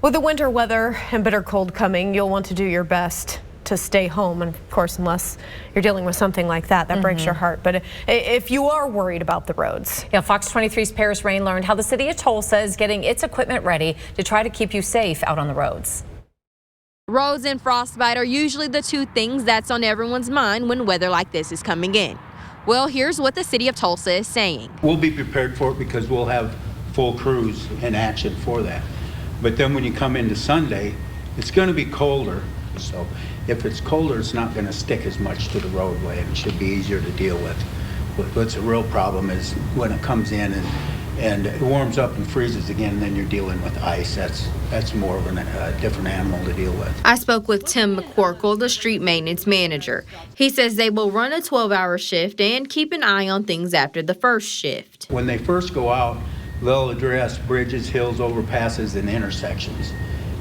With the winter weather and bitter cold coming, you'll want to do your best to stay home. And of course, unless you're dealing with something like that, breaks your heart. But if you are worried about the roads. Yeah, Fox 23's Paris Rain learned how the city of Tulsa is getting its equipment ready to try to keep you safe out on the roads. Roads and frostbite are usually the two things that's on everyone's mind when weather like this is coming in. Well, here's what the city of Tulsa is saying. We'll be prepared for it because we'll have full crews in action for that. But then when you come into Sunday, it's going to be colder. So if it's colder, it's not going to stick as much to the roadway and it should be easier to deal with. What's a real problem is when it comes in and it warms up and freezes again, then you're dealing with ice. That's more of a different animal to deal with. I spoke with Tim McCorkle, the street maintenance manager. He says they will run a 12-hour shift and keep an eye on things after the first shift. When they first go out, they'll address bridges, hills, overpasses, and intersections.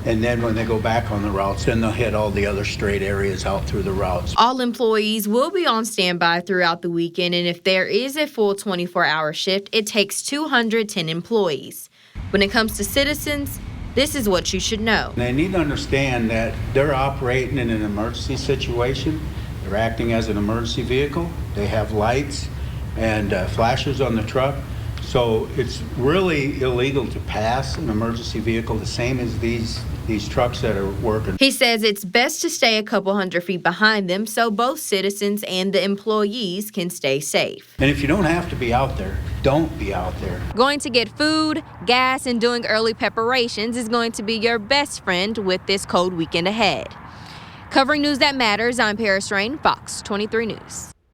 And then when they go back on the routes, then they'll hit all the other straight areas out through the routes. All employees will be on standby throughout the weekend, and if there is a full 24-hour shift, it takes 210 employees. When it comes to citizens, this is what you should know. They need to understand that they're operating in an emergency situation. They're acting as an emergency vehicle. They have lights and flashers on the truck. So it's really illegal to pass an emergency vehicle the same as these trucks that are working. He says it's best to stay a couple hundred feet behind them so both citizens and the employees can stay safe. And if you don't have to be out there, don't be out there. Going to get food, gas, and doing early preparations is going to be your best friend with this cold weekend ahead. Covering news that matters, I'm Paris Rain, Fox 23 News.